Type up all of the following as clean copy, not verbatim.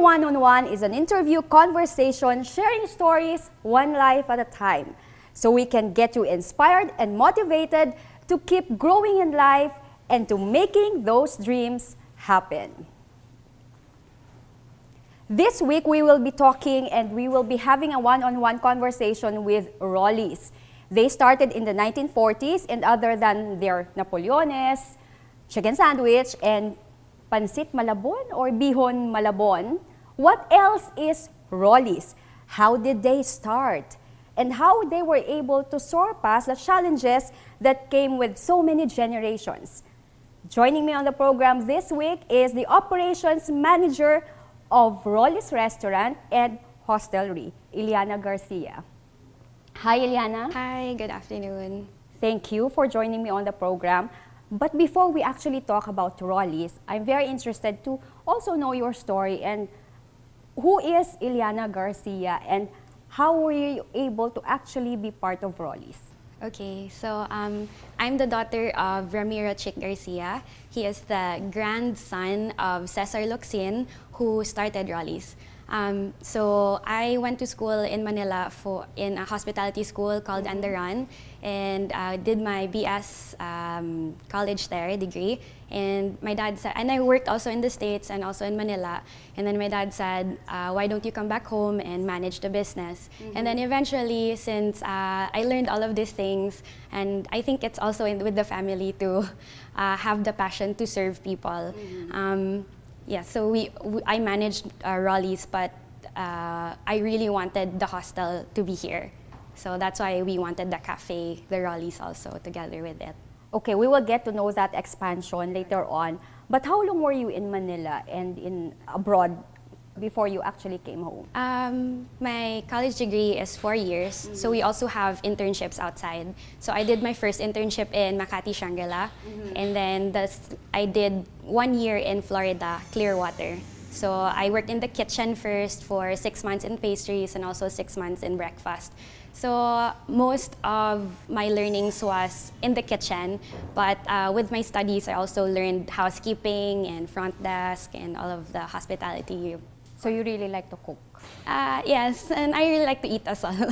One-on-One is an interview conversation sharing stories one life at a time so we can get you inspired and motivated to keep growing in life and to making those dreams happen. This week we will be talking and we will be having a one-on-one conversation with Rolis. They started in the 1940s, and other than their Napoleones, chicken sandwich, and Pansit Malabon or Bihon Malabon, what else is Rolis? How did they start? And how they were able to surpass the challenges that came with so many generations. Joining me on the program this week is the operations manager of Rolis Restaurant and Hostelry, Ileana Garcia. Hi, Ileana. Hi, good afternoon. Thank you for joining me on the program. But before we actually talk about Rolis, I'm very interested to also know your story and who is Ileana Garcia and how were you able to actually be part of Rolis? Okay, so I'm the daughter of Ramiro Chick Garcia. He is the grandson of Cesar Locsin, who started Rolis. So I went to school in Manila in a hospitality school called Andaran, and did my BS college there degree. And my dad said, and I worked also in the States and also in Manila. And then my dad said, why don't you come back home and manage the business? And then eventually, since I learned all of these things, and I think it's also with the family to have the passion to serve people. Yeah, so I managed Rolis, but I really wanted the hostel to be here. So that's why we wanted the cafe, the Rolis also together with it. Okay, we will get to know that expansion later on. But how long were you in Manila and in abroad before you actually came home? My college degree is 4 years, so we also have internships outside. So I did my first internship in Makati, Shangri-La, and then I did 1 year in Florida, Clearwater. So I worked in the kitchen first for 6 months in pastries and also 6 months in breakfast. So most of my learnings was in the kitchen, but with my studies, I also learned housekeeping and front desk and all of the hospitality. So you really like to cook? Yes, and I really like to eat as well.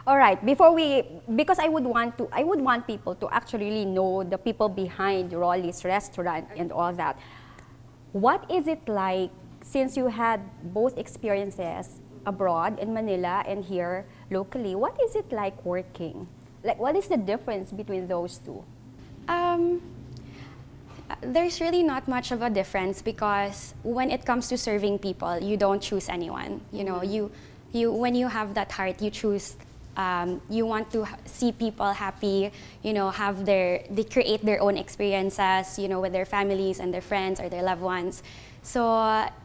All right, because I would want people to actually really know the people behind Rolis Restaurant and all that. What is it like, since you had both experiences abroad in Manila and here locally, what is it like working? Like, what is the difference between those two? There's really not much of a difference because when it comes to serving people, you don't choose anyone. You know, when you have that heart, you choose. You want to see people happy. You know, they create their own experiences. You know, with their families and their friends or their loved ones. So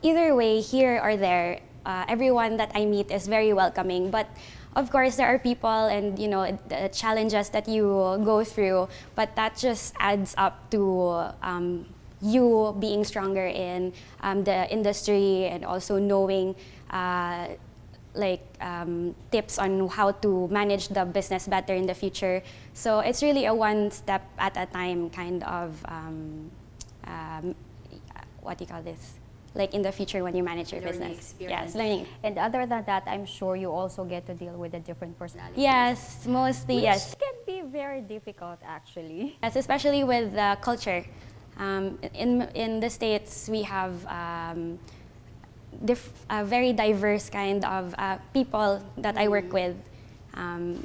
either way, here or there, everyone that I meet is very welcoming. But of course, there are people and the challenges that you go through, but that just adds up to you being stronger in the industry and also knowing tips on how to manage the business better in the future. So it's really a one step at a time kind of what do you call this? Like in the future when you manage your business. Experience. Yes, learning. And other than that, I'm sure you also get to deal with the different personalities. Yes, mostly, Which can be very difficult actually. Yes, especially with the culture. In the States, we have a very diverse kind of people that I work with.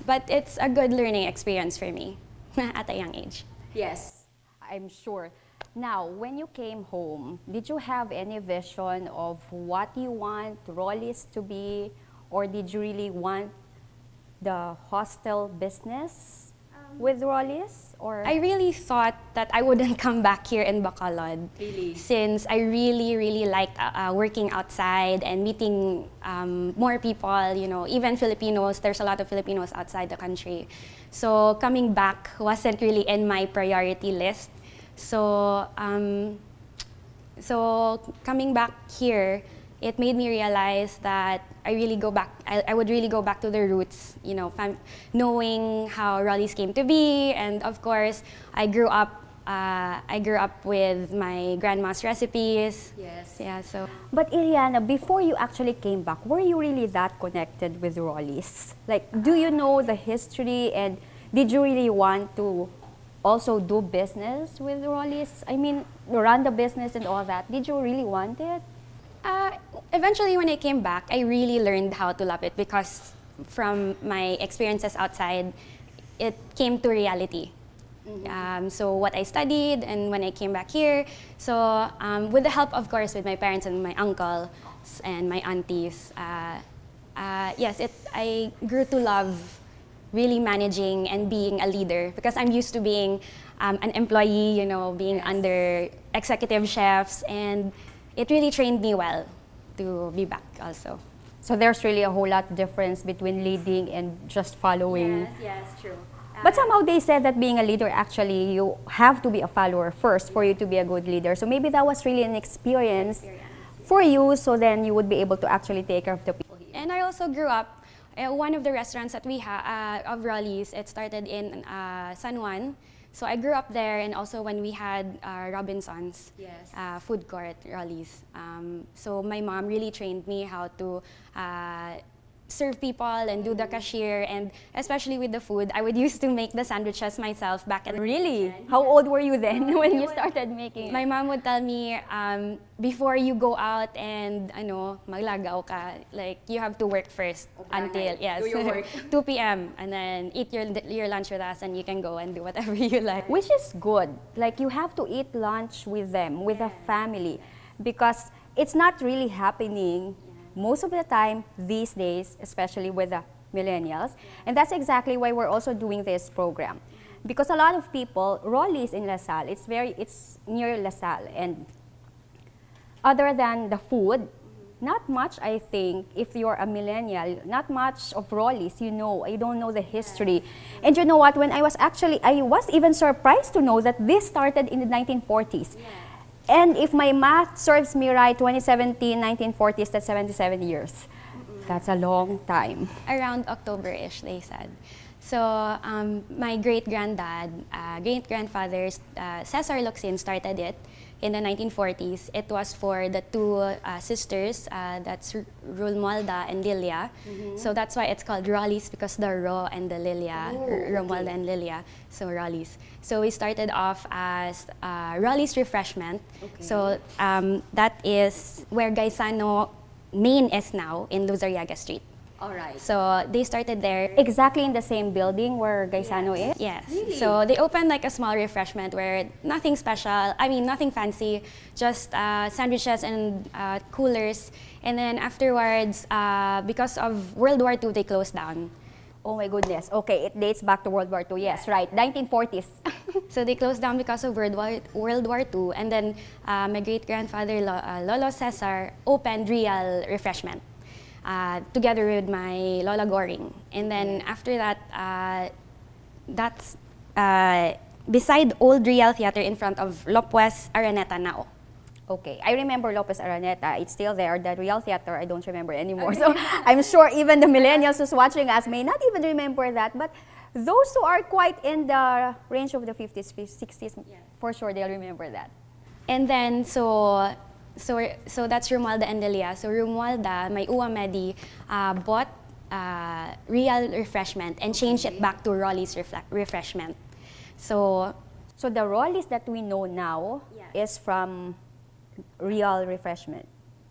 But it's a good learning experience for me at a young age. Yes, I'm sure. Now, when you came home, did you have any vision of what you want Rolis to be, or did you really want the hostel business with Rolis? Or I really thought that I wouldn't come back here in Bacolod. Really? Since I really liked working outside and meeting more people, even Filipinos. There's a lot of Filipinos outside the country. So coming back wasn't really in my priority list. So coming back here, it made me realize that I would really go back to the roots, knowing how Rolis came to be. And of course, I grew up I grew up with my grandma's recipes. Yes. Yeah, so But Ileana, before you actually came back, were you really that connected with Rollies? Like, do you know the history, and did you really want to also do business with Rollies? I mean, run the business and all that. Did you really want it? eventually when I came back, I really learned how to love it because from my experiences outside, it came to reality. So what I studied and when I came back here, so with the help, of course, with my parents and my uncles and my aunties, yes, I grew to love really managing and being a leader because I'm used to being an employee, you know, being under executive chefs, and it really trained me well to be back also. So there's really a whole lot difference between leading and just following. Yes, true. But somehow they said that being a leader, actually, you have to be a follower first for you to be a good leader. So maybe that was really an experience for you, so then you would be able to actually take care of the people. And I also grew up, one of the restaurants that we have of Roli's, it started in San Juan. So I grew up there, and also when we had Robinson's food court, Roli's. So my mom really trained me how to serve people and do the cashier, and especially with the food, I would used to make the sandwiches myself back at Really? How old were you then when you started making it? My mom would tell me, before you go out and maglagaw ka, like you have to work first until do your work. 2 p.m. and then eat your lunch with us, and you can go and do whatever you like. Which is good. Like, you have to eat lunch with them, with a family, because it's not really happening most of the time these days, especially with the millennials. And that's exactly why we're also doing this program. Because a lot of people, Roli's in LaSalle, it's near LaSalle, and other than the food, not much, I think, if you're a millennial, not much of Roli's, I don't know the history. And you know what, when I was even surprised to know that this started in the 1940s. And if my math serves me right, 2017, 1940s, that's 77 years. That's a long time. Around October-ish, they said. So my great-grandfather, Cesar Locsin, started it in the 1940s. It was for the two sisters, that's Romualda and Lilia. So that's why it's called Roli's, because the Ro and the Lilia, Romualda and Lilia, so Roli's. So we started off as Roli's Refreshment. So that is where Gaisano main is now, in Luzariaga Street. All right. So they started there. Exactly in the same building where Gaisano is? Yes. Really? So they opened like a small refreshment where nothing special, nothing fancy, just sandwiches and coolers. And then afterwards, because of World War II, they closed down. Oh my goodness. Okay, it dates back to World War II. Yes, right. 1940s. So they closed down because of World War II. And then my great-grandfather, Lolo Cesar, opened Real Refreshment. Together with my Lola Goring. And then after that, that's beside Old Real Theater in front of Lopez Araneta now. Okay, I remember Lopez Araneta. It's still there. The Real Theater, I don't remember anymore. So I'm sure even the millennials who's watching us may not even remember that. But those who are quite in the range of the 50s, 60s, for sure they'll remember that. And then, so that's Romualda and Delia. So Romualda, my Uwa Medi, bought Real Refreshment and changed it back to Roli's Refreshment. So the Roli's that we know now is from Real Refreshment.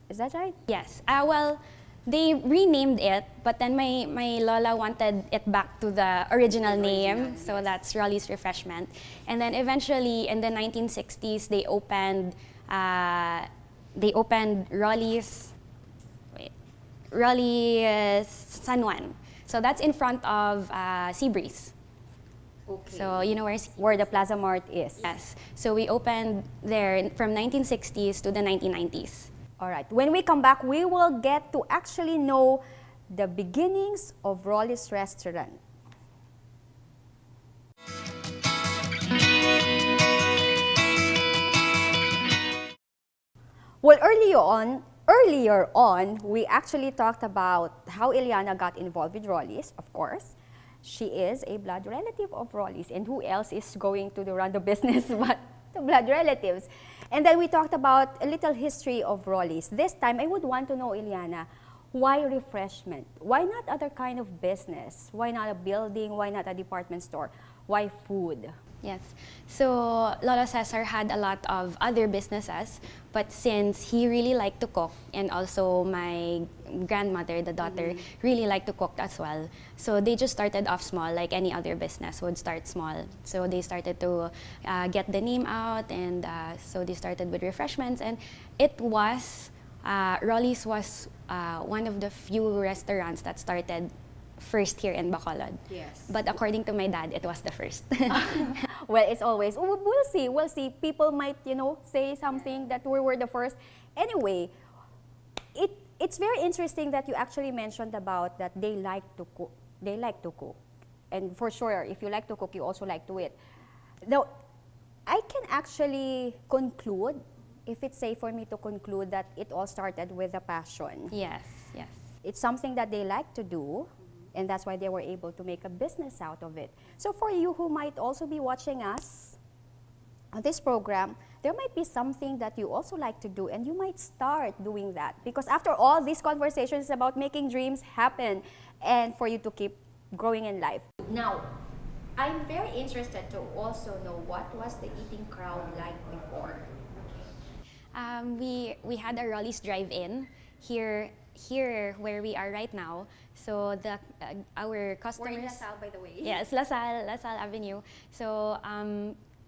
Is that right? Yes. Well, they renamed it, but then my Lola wanted it back to the original name. So that's Roli's Refreshment. And then eventually in the 1960s, they opened Roli's San Juan. So that's in front of Seabreeze. Okay. So you know where the Plaza Mart is? Yes. So we opened there from 1960s to the 1990s. All right. When we come back, we will get to actually know the beginnings of Roli's Restaurant. Well, earlier on, we actually talked about how Ileana got involved with Roli's, of course. she is a blood relative of Roli's. And who else is going to run the business but the blood relatives? And then we talked about a little history of Roli's. This time, I would want to know, Ileana, why refreshment? Why not other kind of business? Why not a building? Why not a department store? Why food? Yes. So Lolo Cesar had a lot of other businesses, but since he really liked to cook, and also my grandmother, the daughter, really liked to cook as well, so they just started off small, like any other business would start small. So they started to get the name out, and so they started with refreshments, and it was, Roli's was one of the few restaurants that started first here in Bacolod. Yes. But according to my dad, it was the first. Well, it's always, we'll see, we'll see. People might, say something that we were the first. Anyway, it's very interesting that you actually mentioned about that they like to cook. They like to cook. And for sure, if you like to cook, you also like to eat. Now, I can actually conclude, if it's safe for me to conclude, that it all started with a passion. Yes, yes. It's something that they like to do, and that's why they were able to make a business out of it. So for you who might also be watching us on this program, there might be something that you also like to do, and you might start doing that. Because after all, this conversation is about making dreams happen and for you to keep growing in life. Now, I'm very interested to also know what was the eating crowd like before. We had a Roli's drive-in here where we are right now. So our customers. We're in LaSalle, by the way. Yes, LaSalle Avenue. So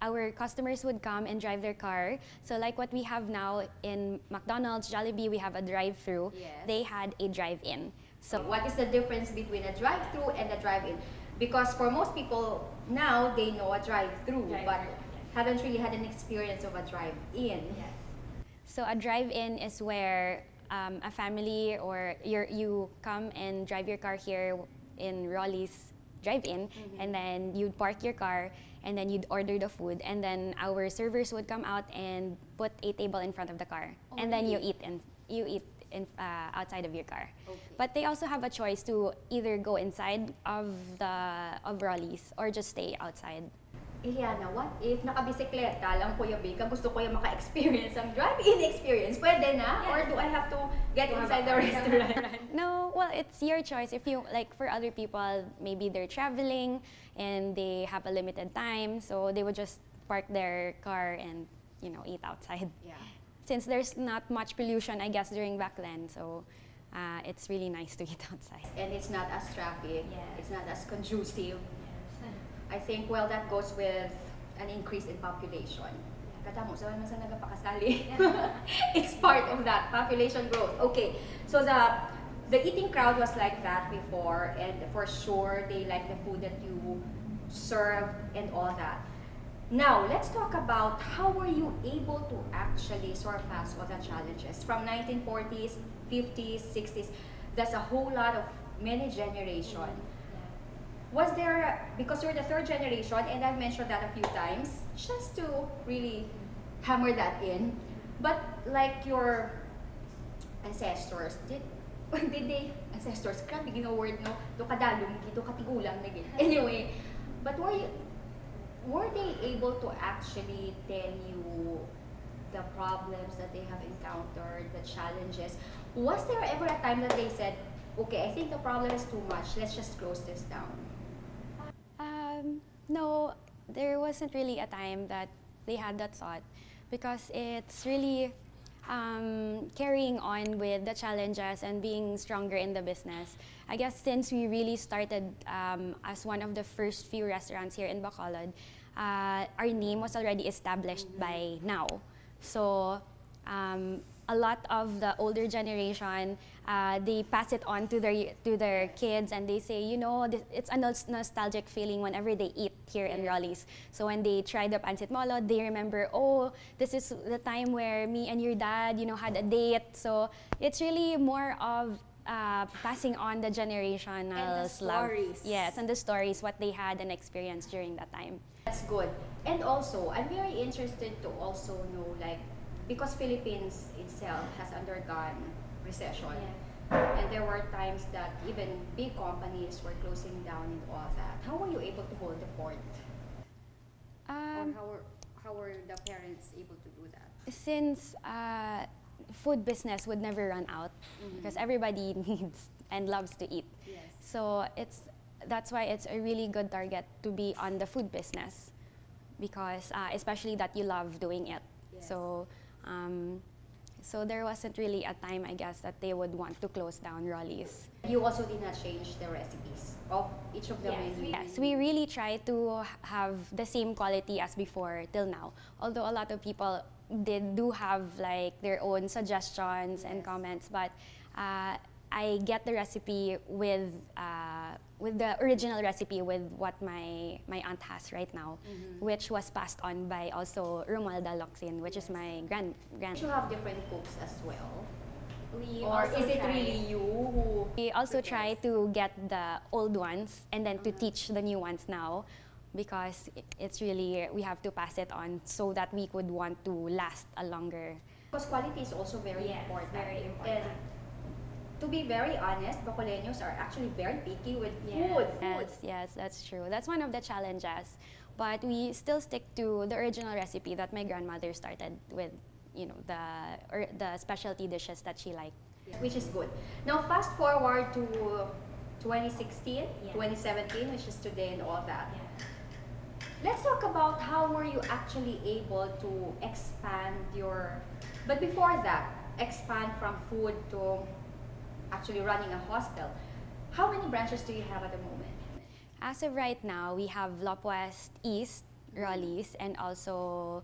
our customers would come and drive their car. So like what we have now in McDonald's, Jollibee, we have a drive-through. Yes. They had a drive-in. So What is the difference between a drive-through and a drive-in? Because for most people now, they know a drive-through, but haven't really had an experience of a drive-in. Yes. So a drive-in is where a family or you come and drive your car here in Roli's drive-in, and then you'd park your car, and then you'd order the food, and then our servers would come out and put a table in front of the car, and then you eat outside of your car. Okay. But they also have a choice to either go inside of Roli's or just stay outside. Ileana, what if nakabisikleta lang Kuya Bika, gusto ko yung maka-experience ang drive-in experience? Pwede na? Yes. Or do I have to get inside the restaurant? No, well, it's your choice. If you, like for other people, maybe they're traveling and they have a limited time, so they would just park their car and, eat outside. Yeah. Since there's not much pollution, I guess, during back then, so it's really nice to eat outside. And it's not as traffic. Yes. It's not as conducive. I think, well, that goes with an increase in population. Katamo, sa naman sa nagapakasali. It's part of that, population growth. Okay, so the eating crowd was like that before, and for sure, they like the food that you serve and all that. Now, let's talk about how were you able to actually surpass all the challenges from 1940s, 50s, 60s. That's a whole lot of many generation. Was there, because you're the third generation, and I've mentioned that a few times, just to really hammer that in, but like your ancestors, did they, ancestors, grabe gina-word, no? Do kadalong, do katigulang, anyway, but were they able to actually tell you the problems that they have encountered, the challenges? Was there ever a time that they said, okay, I think the problem is too much, let's just close this down? No, there wasn't really a time that they had that thought, because it's really carrying on with the challenges and being stronger in the business. I guess since we really started as one of the first few restaurants here in Bacolod, our name was already established by now. So a lot of the older generation, they pass it on to their kids, and they say, it's a nostalgic feeling whenever they eat here in Roli's. So when they try the pancit molo, they remember, oh, this is the time where me and your dad, had a date. So it's really more of passing on the generational And the stories. Yes, and the stories, what they had and experienced during that time. That's good. And also, I'm very interested to also know, like, because Philippines itself has undergone recession. And there were times that even big companies were closing down and all that. How were you able to hold the fort? Or how were the parents able to do that? Since food business would never run out because everybody needs and loves to eat. Yes. So that's why it's a really good target to be on the food business because especially that you love doing it. Yes. So there wasn't really a time, I guess, that they would want to close down Roli's. You also did not change the recipes of each of the menus? Yes, we really try to have the same quality as before till now. Although a lot of people do have like their own suggestions and comments, but I get the recipe with the original recipe with what my aunt has right now, which was passed on by also Romualda Locsin, which is my grand. You have different cooks as well? Or is it really you who We also try to get the old ones and then to teach the new ones now because it's really, we have to pass it on so that we could want to last a longer. Because quality is also very important. Very important. And to be very honest, Bacoleños are actually very picky with food. Yes, that's true. That's one of the challenges. But we still stick to the original recipe that my grandmother started with, you know, the specialty dishes that she liked. Which is good. Now fast forward to 2016, 2017, which is today and all that. Let's talk about how were you actually able to expand but before that, expand from food to actually running a hostel. How many branches do you have at the moment? As of right now, we have Lopwest East, Roli's, and also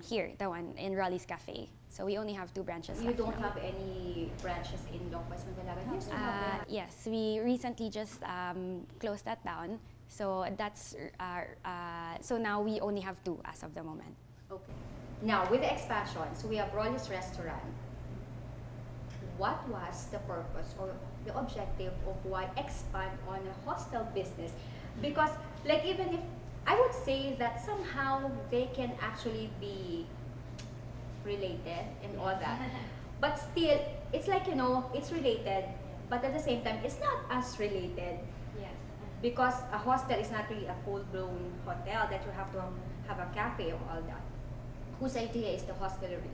here, the one in Roli's Cafe. So we only have 2 branches. You don't have any branches in Lopwest Mandalagan? Yes, we recently just closed that down. So that's so now we only have 2 as of the moment. Okay. Now with the expansion, so we have Roli's restaurant. What was the purpose or the objective of why expand on a hostel business? Because like even if I would say that somehow they can actually be related and all that, but still it's like, you know, it's related, but at the same time it's not as related. Yes. Because a hostel is not really a full-blown hotel that you have to have a cafe or all that. Whose idea is the hostelry?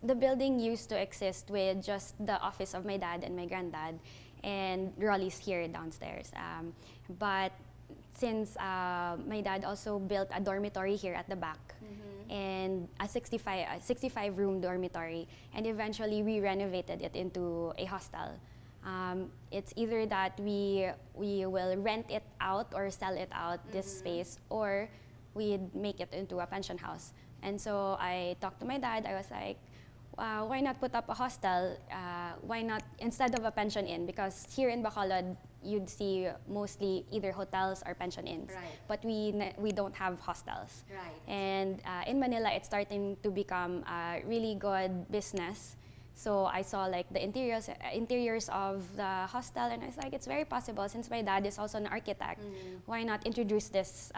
The building used to exist with just the office of my dad and my granddad, and Roli's here downstairs. But since my dad also built a dormitory here at the back, and a 65 room dormitory, and eventually we renovated it into a hostel. It's either that we will rent it out or sell it out, this space, or we'd make it into a pension house. And so I talked to my dad. I was like, why not put up a hostel? Why not instead of a pension inn? Because here in Bacolod, you'd see mostly either hotels or pension inns. Right. But we don't have hostels. Right. And in Manila, it's starting to become a really good business. So I saw like the interiors of the hostel, and I was like, it's very possible since my dad is also an architect. Why not introduce this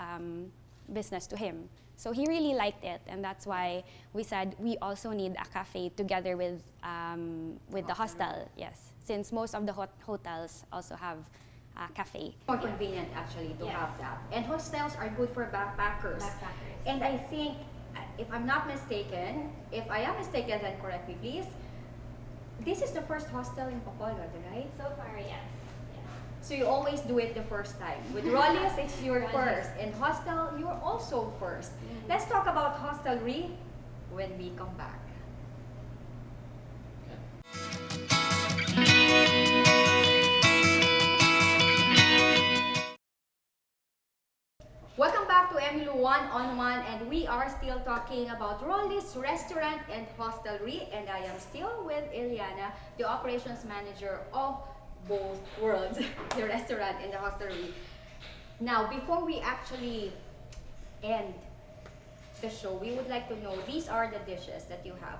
business to him? So he really liked it, and that's why we said we also need a cafe together with the hostel. Yes, since most of the hotels also have a cafe. More convenient actually to have that. And hostels are good for backpackers. And I think, if I'm not mistaken, if I am mistaken, then correct me please. This is the first hostel in Bacolod, right? So far, yes. So you always do it the first time. With Roli's, it's your first. And hostel, you're also first. Let's talk about hostelry when we come back. Welcome back to Emmylou One-on-One, and we are still talking about Roli's restaurant and hostelry, and I am still with Ileana, the operations manager of both worlds, the restaurant and the hostelry. Now, before we actually end the show, we would like to know, these are the dishes that you have.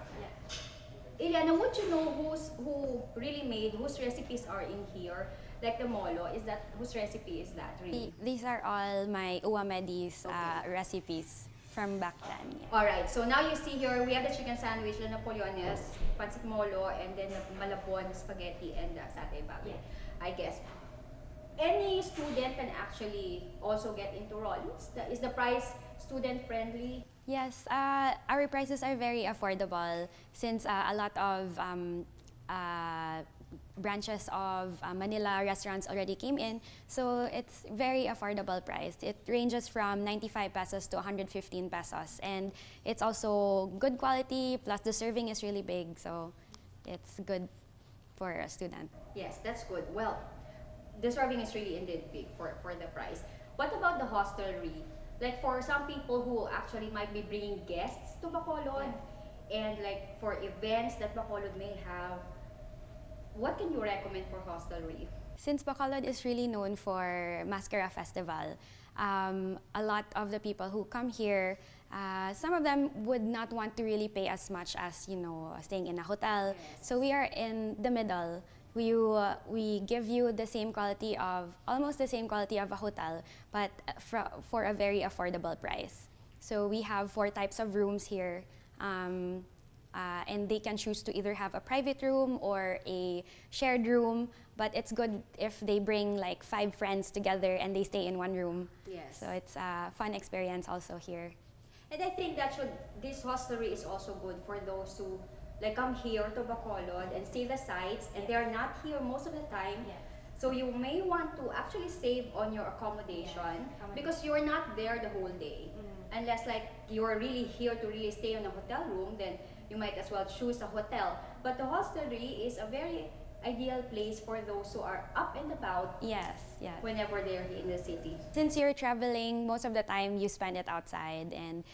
Ileana, would you know who really made, whose recipes are in here? Like the molo, whose recipe is that really? These are all my Uwamedi's recipes. from back then. Yeah. All right, so now you see here, we have the chicken sandwich, the Napoleones, pancit molo, and then the malabon, spaghetti, and the satay bagoong, I guess. Any student can actually also get into Roli's. Is the price student friendly? Yes, our prices are very affordable since a lot of branches of Manila restaurants already came in. So it's very affordable priced. It ranges from 95 pesos to 115 pesos. And it's also good quality, plus the serving is really big. So it's good for a student. Yes, that's good. Well, the serving is really indeed big for the price. What about the hostelry? Like for some people who actually might be bringing guests to Bacolod, and like for events that Bacolod may have, what can you recommend for hostelry? Since Bacolod is really known for Mascara Festival, a lot of the people who come here, some of them would not want to really pay as much as, you know, staying in a hotel. Yes. So we are in the middle. We give you the same quality of, almost the same quality of a hotel, but for a very affordable price. So we have 4 types of rooms here. And they can choose to either have a private room or a shared room, but it's good if they bring like 5 friends together and they stay in one room. Yes. So it's a fun experience also here. And I think that this hostelry is also good for those who like come here to Bacolod and see the sights, and they are not here most of the time. Yes. So you may want to actually save on your accommodation, because you're not there the whole day. Unless like you're really here to really stay in a hotel room, then you might as well choose a hotel. But the hostelry is a very ideal place for those who are up and about. Yes, yes. Whenever they're in the city. Since you're traveling, most of the time you spend it outside, and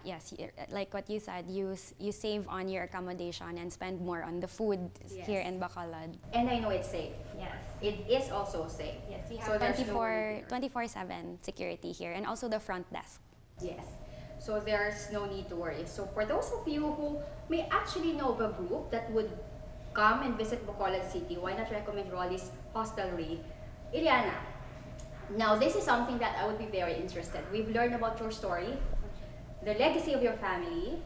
yes, like what you said, you save on your accommodation and spend more on the food here in Bacolod. And I know it's safe. Yes. It is also safe. Yes, we have So there's no need 24/7 security here, and also the front desk. Yes. So there's no need to worry. So for those of you who may actually know of a group that would come and visit Bacolod City, why not recommend Roli's Hostelry? Ileana, now this is something that I would be very interested. We've learned about your story, the legacy of your family.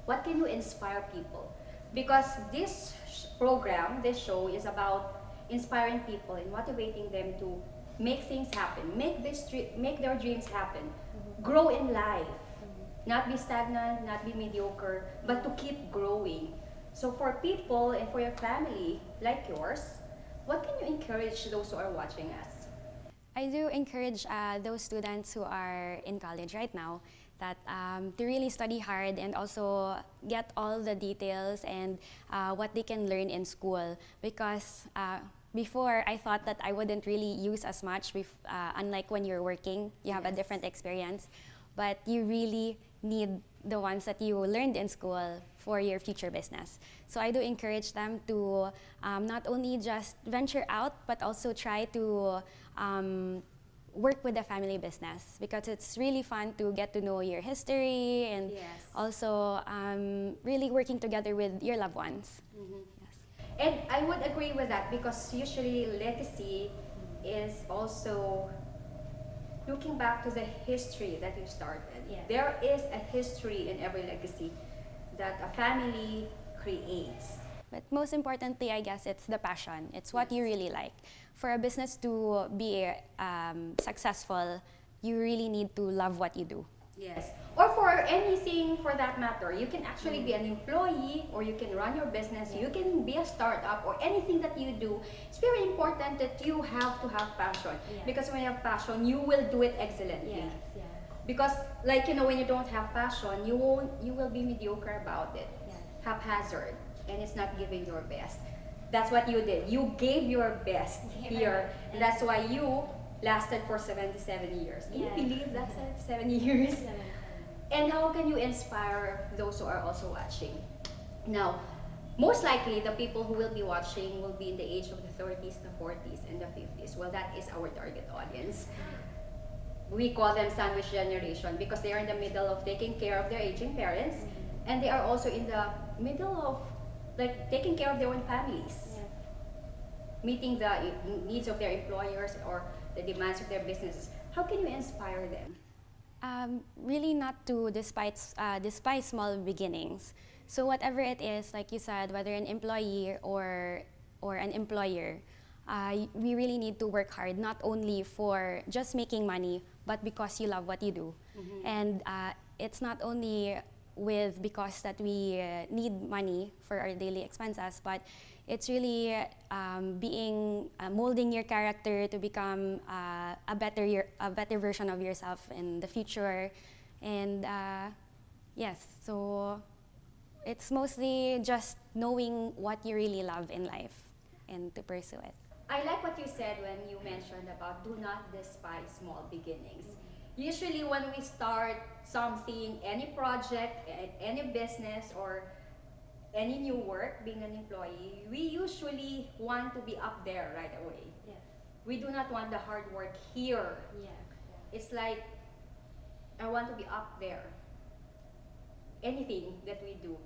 What can you inspire people? Because this program, this show, is about inspiring people and motivating them to make things happen, make their dreams happen, grow in life, not be stagnant, not be mediocre, but to keep growing. So for people and for your family like yours, what can you encourage those who are watching us? I do encourage those students who are in college right now that to really study hard and also get all the details and what they can learn in school, because before I thought that I wouldn't really use as much, unlike when you're working, you have a different experience, but you really need the ones that you learned in school for your future business. So I do encourage them to not only just venture out, but also try to work with the family business, because it's really fun to get to know your history and also really working together with your loved ones. And I would agree with that, because usually legacy is also looking back to the history that you started. There is a history in every legacy that a family creates. But most importantly, I guess it's the passion. It's what you really like. For a business to be successful, you really need to love what you do. Yes. Or for anything for that matter. You can actually be an employee, or you can run your business, you can be a startup, or anything that you do. It's very important that you have to have passion. Because when you have passion, you will do it excellently. Because like, you know, when you don't have passion, you will be mediocre about it. Haphazard, and it's not giving your best. That's what you did. You gave your best here, and that's why you lasted for 77 years. Can you believe that, 77 years? And how can you inspire those who are also watching? Now, most likely the people who will be watching will be in the age of the 30s, the 40s, and the 50s. Well, that is our target audience. We call them sandwich generation because they are in the middle of taking care of their aging parents, and they are also in the middle of like taking care of their own families, meeting the needs of their employers or the demands of their businesses. How can you inspire them? Really not to despise small beginnings. So whatever it is, like you said, whether an employee or an employer, we really need to work hard, not only for just making money, but because you love what you do. And it's not only because that we need money for our daily expenses, but it's really molding your character to become a better version of yourself in the future. And yes, so it's mostly just knowing what you really love in life and to pursue it. I like what you said when you mentioned about do not despise small beginnings. Usually when we start something, any project, any business, or any new work, being an employee, we usually want to be up there right away. Yes. We do not want the hard work here. Yeah. It's like, I want to be up there. Anything that we do.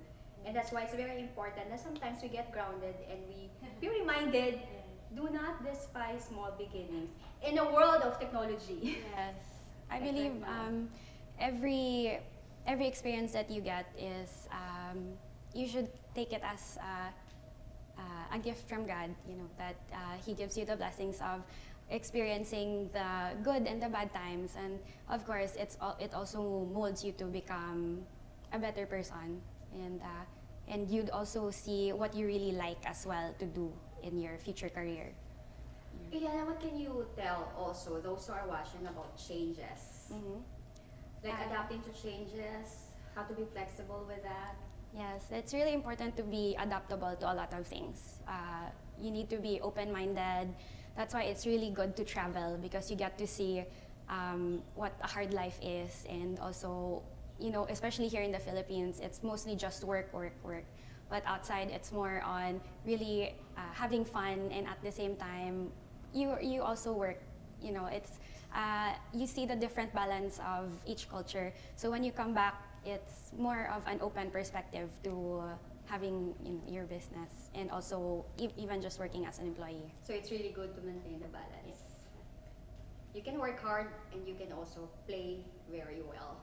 And that's why it's very important that sometimes we get grounded and we be reminded, do not despise small beginnings. In a world of technology. Yes. I believe every experience that you get is you should take it as a gift from God. You know that He gives you the blessings of experiencing the good and the bad times, and of course, it also molds you to become a better person, and you'd also see what you really like as well to do in your future career. Ileana, what can you tell also those who are watching about changes? Like adapting to changes, how to be flexible with that? Yes, it's really important to be adaptable to a lot of things. You need to be open-minded. That's why it's really good to travel, because you get to see what a hard life is, and also, you know, especially here in the Philippines, it's mostly just work, work, work. But outside, it's more on really having fun, and at the same time, you also work. You know, it's you see the different balance of each culture. So when you come back, it's more of an open perspective to having, you know, your business, and also even just working as an employee. So it's really good to maintain the balance. Yes. You can work hard and you can also play very well.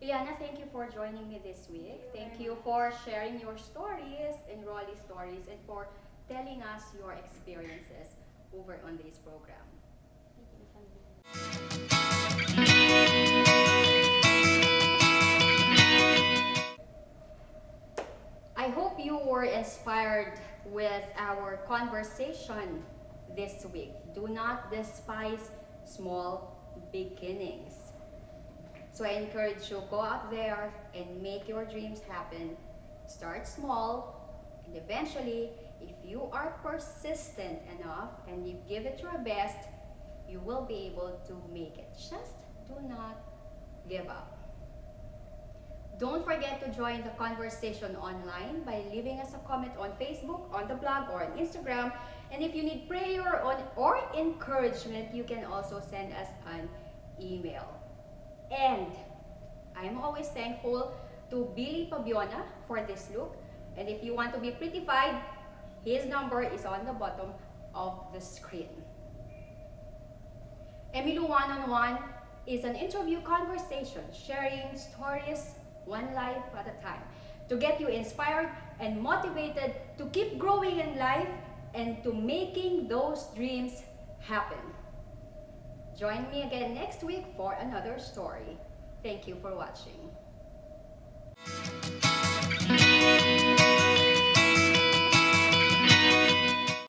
Ileana, thank you for joining me this week. Thank you for sharing your stories and Roli stories, and for telling us your experiences over on this program. I hope you were inspired with our conversation this week. Do not despise small beginnings. So I encourage you, go out there and make your dreams happen. Start small, and eventually, if you are persistent enough and you give it your best, you will be able to make it. Just do not give up. Don't forget to join the conversation online by leaving us a comment on Facebook, on the blog, or on Instagram. And if you need prayer or encouragement, you can also send us an email. And I'm always thankful to Billy Pabiona for this look. And if you want to be prettified, his number is on the bottom of the screen. Emmylou One-on-One is an interview conversation sharing stories one life at a time to get you inspired and motivated to keep growing in life and to making those dreams happen. Join me again next week for another story. Thank you for watching.